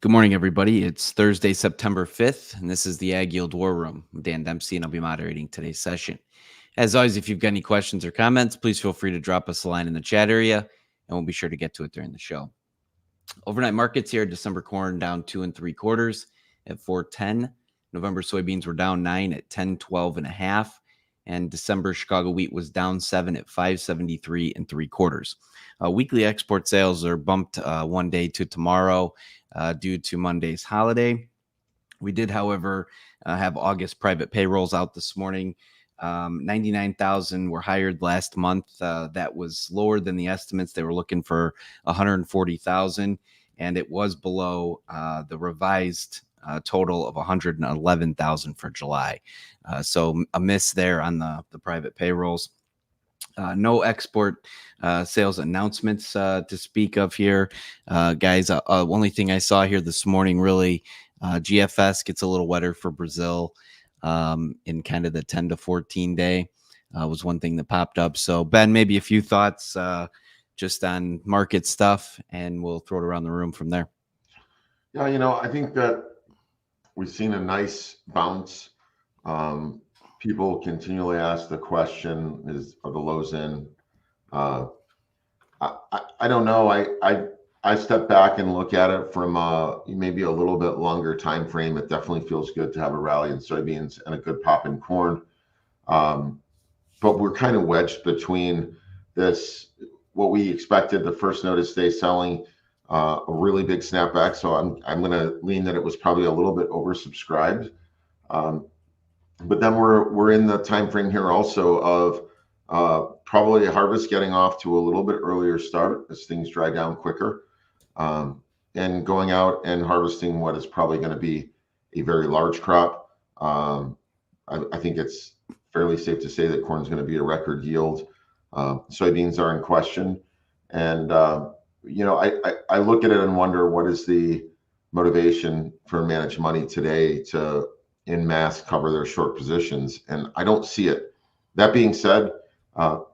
Good morning, everybody. It's Thursday, September 5th, and this is the AgYield War Room. I'm Dan Dempsey, and I'll be moderating today's session. As always, if you've got any questions or comments, please feel free to drop us a line in the chat area, and we'll be sure to get to it during the show. Overnight markets here, December corn down 2 3/4 at 410. November soybeans were down 9 at 1012.5. And December Chicago wheat was down 7 at 573 3/4. Weekly export sales are bumped one day to tomorrow due to Monday's holiday. We did, however, have August private payrolls out this morning. 99,000 were hired last month. That was lower than the estimates. They were looking for 140,000, and it was below the revised total of 111,000 for July. So a miss there on the private payrolls. No export sales announcements to speak of here. Guys, only thing I saw here this morning, really, GFS gets a little wetter for Brazil in kind of the 10 to 14 day was one thing that popped up. So, Ben, maybe a few thoughts just on market stuff, and we'll throw it around the room from there. Yeah, I think that we've seen a nice bounce. People continually ask the question: are the lows in? I don't know. I step back and look at it from maybe a little bit longer time frame. It definitely feels good to have a rally in soybeans and a good pop in corn. But we're kind of wedged between this, what we expected, the first notice day selling, a really big snapback. So I'm going to lean that it was probably a little bit oversubscribed. But then we're in the time frame here also of probably a harvest getting off to a little bit earlier start as things dry down quicker, and going out and harvesting what is probably going to be a very large crop. I think it's fairly safe to say that corn is going to be a record yield. Soybeans are in question, and I look at it and wonder, what is the motivation for managed money today to in mass cover their short positions? And I don't see it. That being said,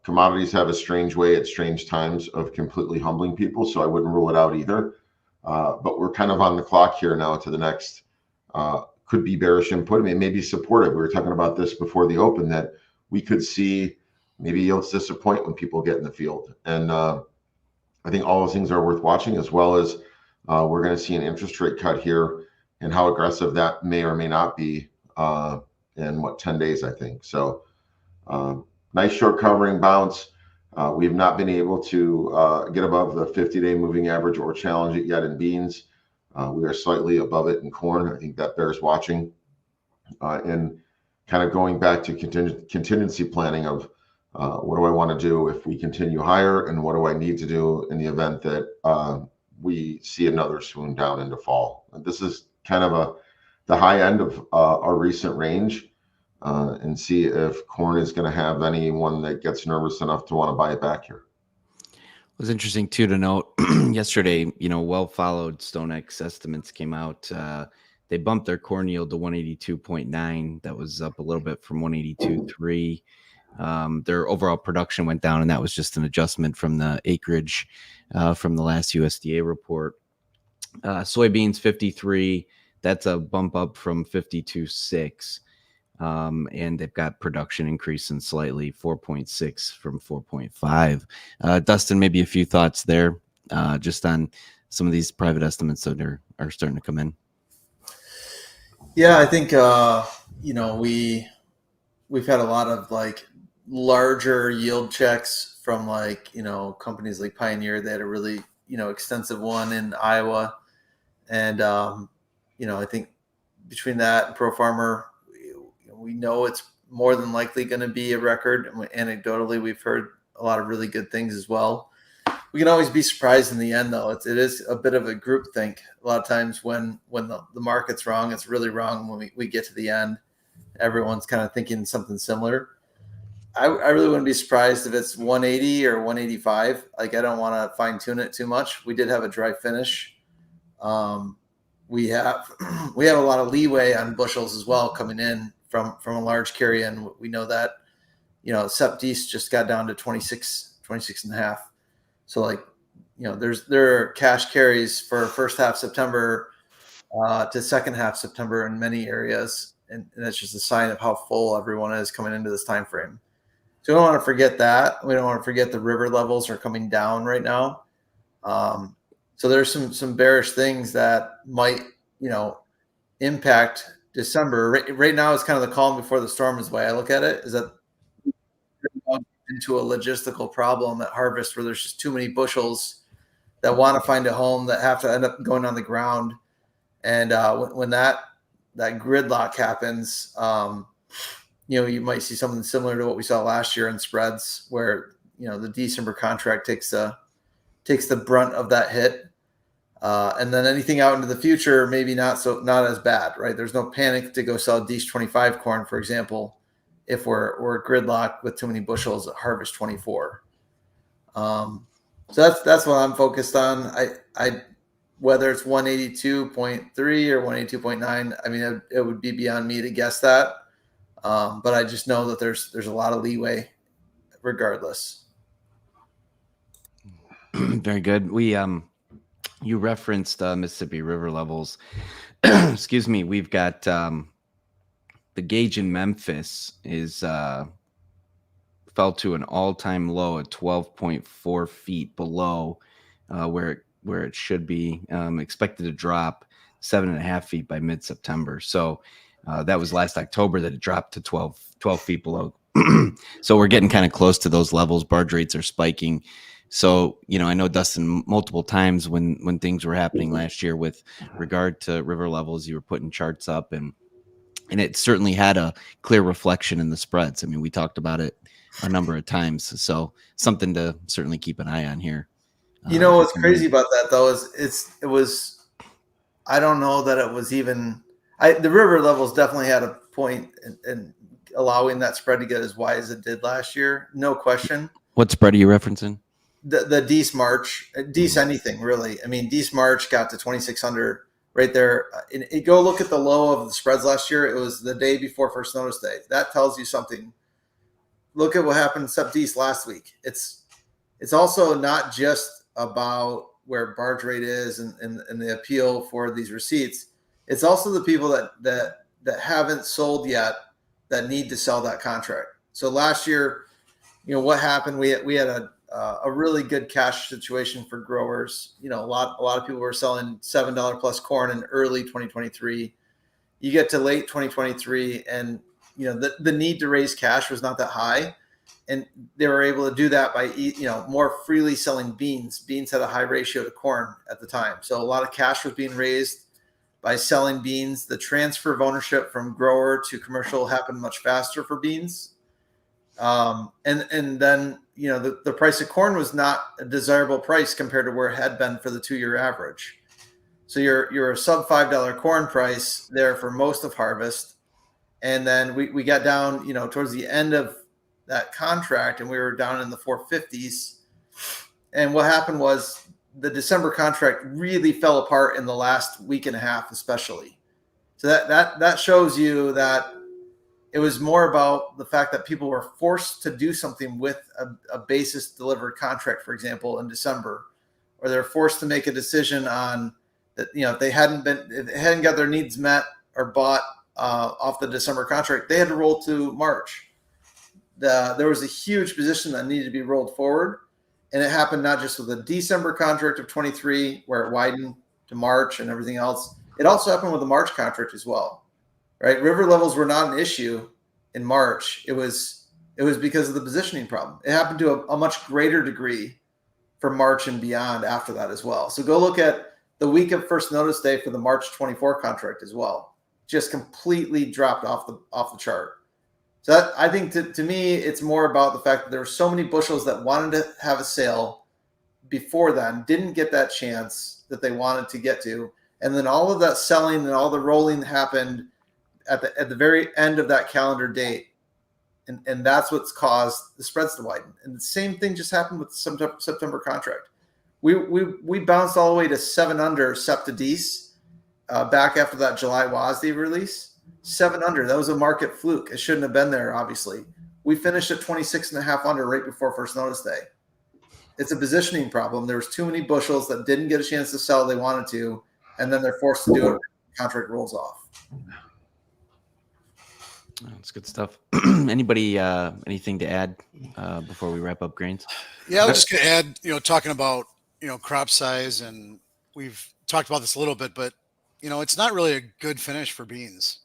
commodities have a strange way at strange times of completely humbling people, so I wouldn't rule it out either. But we're kind of on the clock here now to the next, could be bearish input. I mean, maybe supportive. We were talking about this before the open, that we could see maybe yields disappoint when people get in the field. And I think all those things are worth watching, as well as we're going to see an interest rate cut here, and how aggressive that may or may not be in 10 days, I think. So nice short covering bounce. We have not been able to get above the 50-day moving average or challenge it yet in beans. We are slightly above it in corn. I think that bears watching. And kind of going back to contingency planning of what do I want to do if we continue higher, and what do I need to do in the event that we see another swoon down into fall. And this is kind of the high end of our recent range, and see if corn is going to have anyone that gets nervous enough to want to buy it back here. It was interesting too to note yesterday, well followed StoneX estimates came out. They bumped their corn yield to 182.9. That was up a little bit from 182.3. Their overall production went down, and that was just an adjustment from the acreage from the last USDA report. Soybeans 53. That's a bump up from 52.6. And they've got production increasing slightly, 4.6 from 4.5. Dustin, maybe a few thoughts there just on some of these private estimates that are starting to come in. Yeah, I think we've had a lot of larger yield checks from companies like Pioneer. They had a really extensive one in Iowa, and I think between that and Pro Farmer, we know it's more than likely going to be a record. Anecdotally, we've heard a lot of really good things as well. We can always be surprised in the end, though. It is a bit of a group think. A lot of times when the market's wrong, it's really wrong. When we get to the end, everyone's kind of thinking something similar. I really wouldn't be surprised if it's 180 or 185. I don't want to fine tune it too much. We did have a dry finish. We have a lot of leeway on bushels as well coming in from a large carry, and we know that Sept East just got down to 26 and a half. So there are cash carries for first half September to second half September in many areas, and that's just a sign of how full everyone is coming into this time frame. So we don't want to forget that. We don't want to forget the river levels are coming down right now. So there's some bearish things that might, impact December. Right now, it's kind of the calm before the storm is the way I look at it, is that into a logistical problem at harvest where there's just too many bushels that want to find a home that have to end up going on the ground. And when that gridlock happens, you might see something similar to what we saw last year in spreads, where the December contract takes the brunt of that hit, and then anything out into the future maybe not as bad, right? There's no panic to go sell Dec 25 corn, for example, if we're gridlocked with too many bushels at harvest 24. So that's what I'm focused on. I whether it's 182.3 or 182.9, I mean, it would be beyond me to guess that. But I just know that there's a lot of leeway regardless. Very good. You referenced Mississippi River levels. Excuse me. We've got the gauge in Memphis fell to an all-time low at 12.4 feet below where it should be, expected to drop 7.5 feet by mid-September. So that was last October that it dropped to 12 feet below. So we're getting kind of close to those levels. Barge rates are spiking. So, I know, Dustin, multiple times when things were happening last year with regard to river levels, you were putting charts up, and it certainly had a clear reflection in the spreads. I mean, we talked about it a number of times. So something to certainly keep an eye on here. What's crazy about that, though, is it was, I don't know that it was even, the river levels definitely had a point in allowing that spread to get as wide as it did last year. No question. What spread are you referencing? The Dec March, Dec anything really. I mean, Dec March got to 2,600 right there. And go look at the low of the spreads last year. It was the day before first notice day. That tells you something. Look at what happened in Sep Dec last week. It's also not just about where barge rate is and the appeal for these receipts. It's also the people that haven't sold yet that need to sell that contract. So last year, what happened? We had a really good cash situation for growers. A lot of people were selling $7 plus corn in early 2023. You get to late 2023, and the need to raise cash was not that high, and they were able to do that by more freely selling beans. Beans had a high ratio to corn at the time, so a lot of cash was being raised by selling beans. The transfer of ownership from grower to commercial happened much faster for beans. And then, the price of corn was not a desirable price compared to where it had been for the 2-year average. So you're a sub $5 corn price there for most of harvest. And then we got down, towards the end of that contract, and we were down in the 450s. And what happened was the December contract really fell apart in the last week and a half, especially. So that shows you that it was more about the fact that people were forced to do something with a basis delivered contract, for example, in December, or they're forced to make a decision on that. If they hadn't got their needs met or bought off the December contract, they had to roll to March. There was a huge position that needed to be rolled forward, and it happened not just with the December contract of 23, where it widened to March and everything else. It also happened with the March contract as well. Right, river levels were not an issue in March. It was because of the positioning problem. It happened to a much greater degree for March and beyond after that as well. So go look at the week of first notice day for the March 24 contract as well. Just completely dropped off the chart. So that, I think to me, it's more about the fact that there were so many bushels that wanted to have a sale before then, didn't get that chance that they wanted to get to, and then all of that selling and all the rolling happened at the very end of that calendar date. And that's what's caused the spreads to widen. And the same thing just happened with the September contract. We bounced all the way to 7 under Sep to Dec back after that July WASDE release. 7 under. That was a market fluke. It shouldn't have been there, obviously. We finished at 26.5 under right before first notice day. It's a positioning problem. There was too many bushels that didn't get a chance to sell they wanted to, and then they're forced to do it contract rolls off. That's good stuff. Anybody, anything to add before we wrap up grains? Yeah, I was just going to add, talking about, crop size, and we've talked about this a little bit, but, it's not really a good finish for beans.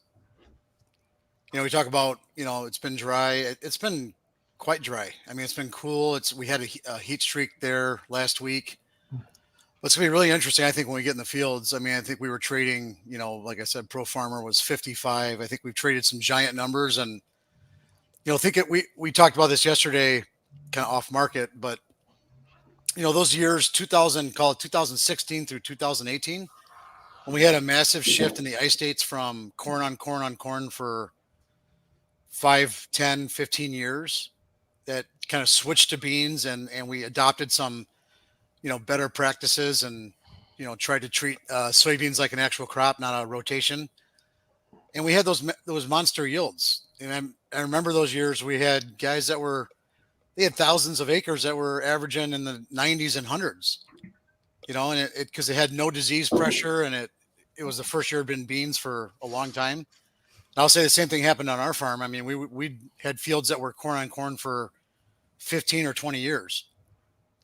We talk about, it's been dry. It's been quite dry. I mean, it's been cool. We had a heat streak there last week. What's going to be really interesting, I think, when we get in the fields, I mean, I think we were trading, like I said, Pro Farmer was 55. I think we've traded some giant numbers, and, we talked about this yesterday, kind of off market, but, those years, 2016 through 2018, when we had a massive shift in the ice dates from corn on corn on corn for 5, 10, 15 years, that kind of switched to beans, and we adopted some, better practices, and, tried to treat soybeans like an actual crop, not a rotation. And we had those monster yields. And I remember those years we had guys they had thousands of acres that were averaging in the 90s and hundreds, and it because they had no disease pressure, and it was the first year it had been beans for a long time. And I'll say the same thing happened on our farm. I mean, we had fields that were corn on corn for 15 or 20 years.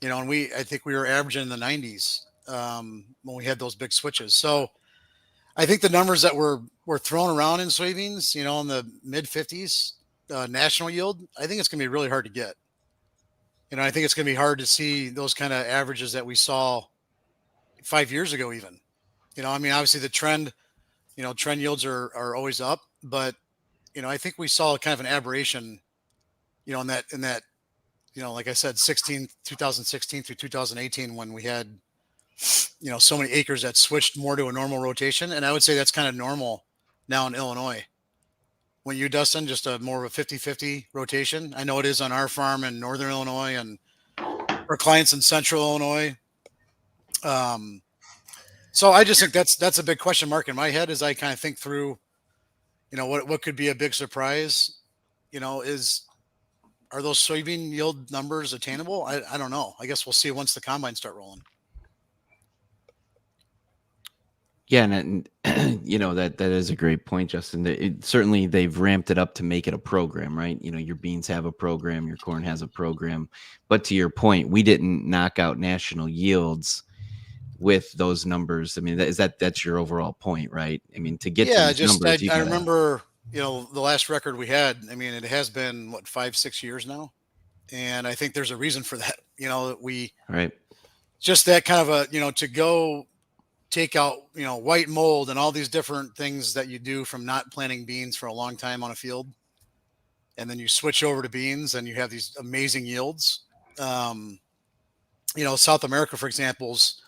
And I think we were averaging in the 90s when we had those big switches. So I think the numbers that were thrown around in soybeans, in the mid 50s national yield, I think it's going to be really hard to get. I think it's going to be hard to see those kind of averages that we saw 5 years ago, even. I mean, obviously the trend yields are always up, but I think we saw kind of an aberration, in that. Like I said, 2016 through 2018, when we had, so many acres that switched more to a normal rotation. And I would say that's kind of normal now in Illinois. When you, Dustin, just more of a 50-50 rotation. I know it is on our farm in Northern Illinois and our clients in Central Illinois. So I just think that's a big question mark in my head as I kind of think through, what could be a big surprise, are those soybean yield numbers attainable? I don't know. I guess we'll see once the combines start rolling. Yeah, and that is a great point, Justin. Certainly they've ramped it up to make it a program, right? Your beans have a program, your corn has a program. But to your point, we didn't knock out national yields with those numbers. I mean, that's your overall point, right? I mean, to get to these numbers, I remember, the last record we had, I mean, it has been 5-6 years now. And I think there's a reason for that, right. Just that kind of to go take out, white mold and all these different things that you do from not planting beans for a long time on a field. And then you switch over to beans and you have these amazing yields. South America, for example, is,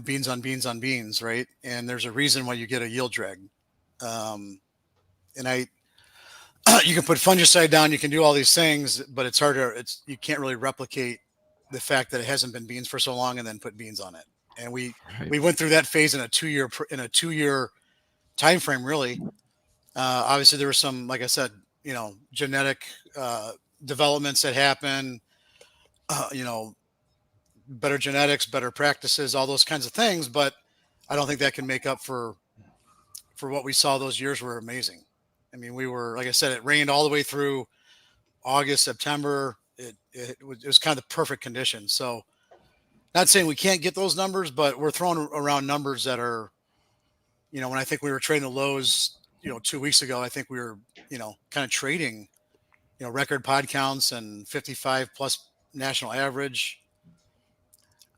beans on beans on beans, right? And there's a reason why you get a yield drag. And you can put fungicide down, you can do all these things, but it's harder. You can't really replicate the fact that it hasn't been beans for so long and then put beans on it. And we went through that phase in a 2-year time frame, really. Obviously there was some, like I said, genetic developments that happen, better genetics, better practices, all those kinds of things. But I don't think that can make up for what we saw. Those years were amazing. I mean, we were, like I said, it rained all the way through August, September. It was kind of the perfect conditions. So not saying we can't get those numbers, but we're throwing around numbers that are, when I think we were trading the lows, 2 weeks ago, I think we were, kind of trading, record pod counts and 55 plus national average.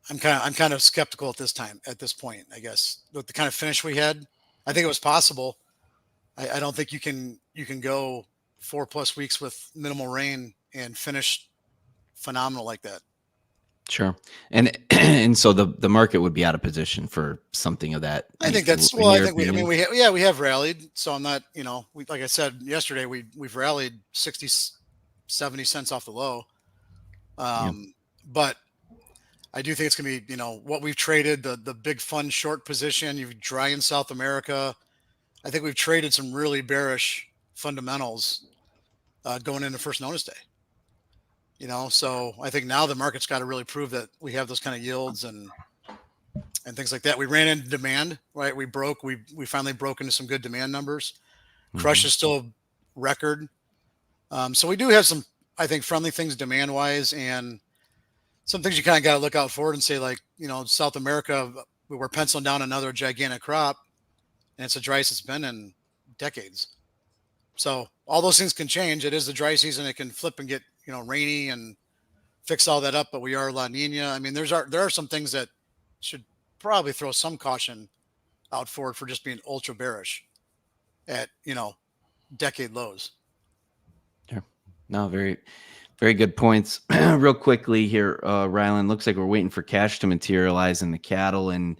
I'm kind of skeptical at this point, I guess, with the kind of finish we had. I think it was possible. I don't think you can go 4+ weeks with minimal rain and finish phenomenal like that. Sure. And so the market would be out of position for something of that. I think that's, well, I think we have rallied. So I'm not, like I said yesterday, we've rallied 60, 70 cents off the low. But I do think it's going to be, what we've traded, the big fund short position, you've dry in South America. I think we've traded some really bearish fundamentals going into first notice day. So I think now the market's got to really prove that we have those kind of yields, and and things like that. We ran into demand, right? We finally broke into some good demand numbers. Crush is still record. So we do have some, I think, friendly things demand wise, and some things you kind of got to look out for and say, like, South America, we're penciling down another gigantic crop, and it's the driest it's been in decades. So all those things can change. It is the dry season. It can flip and get, rainy and fix all that up, but we are La Nina. I mean, there are some things that should probably throw some caution out forward for just being ultra bearish at, decade lows. Yeah. No, very, very good points. Real quickly here, Rylan, looks like we're waiting for cash to materialize in the cattle, and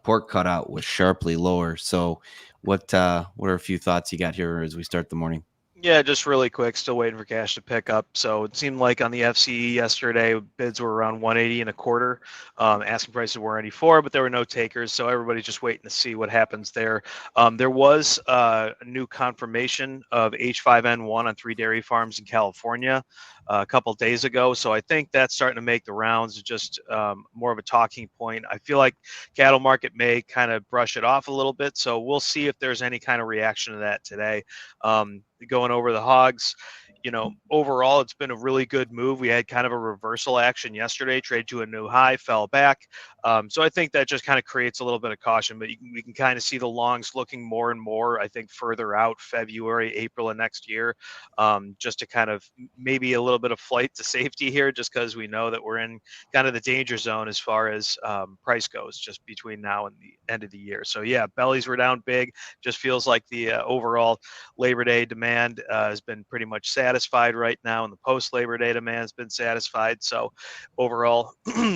pork cutout was sharply lower. So what are a few thoughts you got here as we start the morning? Yeah, just really quick, still waiting for cash to pick up. So it seemed like on the FCE yesterday, bids were around 180.25. Asking prices were 184, but there were no takers. So everybody's just waiting to see what happens there. There was a new confirmation of H5N1 on 3 dairy farms in California a couple days ago. So I think that's starting to make the rounds, just more of a talking point. I feel like cattle market may kind of brush it off a little bit. So we'll see if there's any kind of reaction to that today. Going over the hogs, overall, it's been a really good move. We had kind of a reversal action yesterday, trade to a new high, fell back. So I think that just kind of creates a little bit of caution, but we can kind of see the longs looking more and more, I think, further out, February, April of next year, just to kind of maybe a little bit of flight to safety here, just because we know that we're in kind of the danger zone as far as price goes, just between now and the end of the year. So yeah, bellies were down big. Just feels like the overall Labor Day demand has been pretty much satisfied right now, and the post-Labor Day demand has been satisfied. So overall,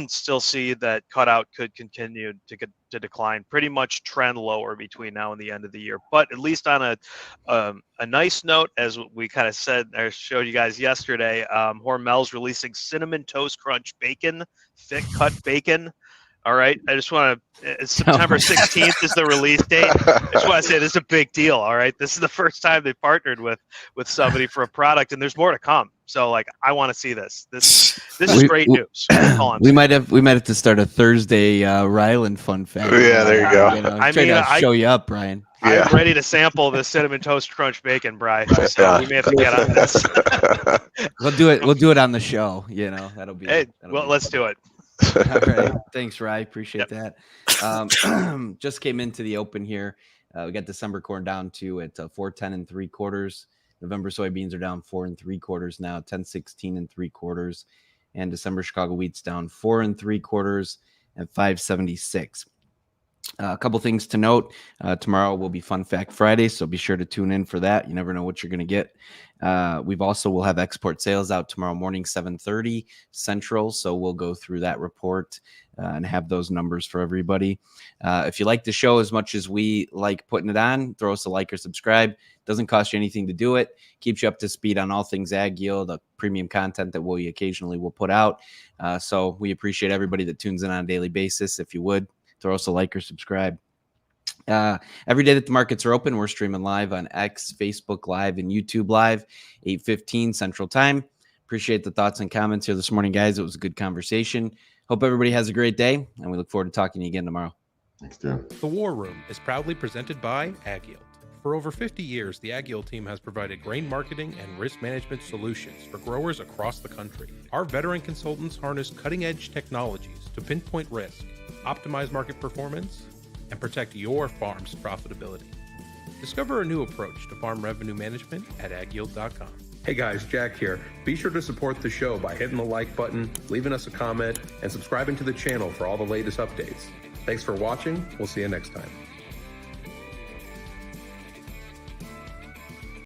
still see that cutout could continue to decline, pretty much trend lower between now and the end of the year. But at least on a nice note, as we kind of said, I showed you guys yesterday, Hormel's releasing Cinnamon Toast Crunch bacon, thick cut bacon. All right. I just want to, September 16th is the release date. I just want to say this is a big deal. All right. This is the first time they partnered with somebody for a product, and there's more to come. So like, I want to see this. This is great news. We might have to start a Thursday Ryland fun fact. Yeah, there you go. I mean, to show you up, Brian. Yeah. I'm ready to sample the Cinnamon Toast Crunch bacon, Brian. So we may have to get on this. We'll do it on the show. That'll be. Hey, let's do it. All right. Thanks, Rye. Appreciate that. Just came into the open here. We got December corn down to at 410 3/4. November soybeans are down 4 3/4 now, 1016 3/4. And December Chicago wheat's down 4 3/4 at 576. A couple things to note. Tomorrow will be Fun Fact Friday, so be sure to tune in for that. You never know what you're going to get. We'll have export sales out tomorrow morning, 7:30 Central, so we'll go through that report and have those numbers for everybody. If you like the show as much as we like putting it on, throw us a like or subscribe. Doesn't cost you anything to do it. Keeps you up to speed on all things AgYield, the premium content that we occasionally will put out. So we appreciate everybody that tunes in on a daily basis. If you would, throw us a like or subscribe. Every day that the markets are open, we're streaming live on X, Facebook Live, and YouTube Live, 8:15 Central Time. Appreciate the thoughts and comments here this morning, guys. It was a good conversation. Hope everybody has a great day, and we look forward to talking to you again tomorrow. Thanks, Dan. The War Room is proudly presented by AgYield. For over 50 years, the AgYield team has provided grain marketing and risk management solutions for growers across the country. Our veteran consultants harness cutting-edge technologies to pinpoint risk, optimize market performance, and protect your farm's profitability. Discover a new approach to farm revenue management at agyield.com. Hey guys, Jack here. Be sure to support the show by hitting the like button, leaving us a comment, and subscribing to the channel for all the latest updates. Thanks for watching. We'll see you next time.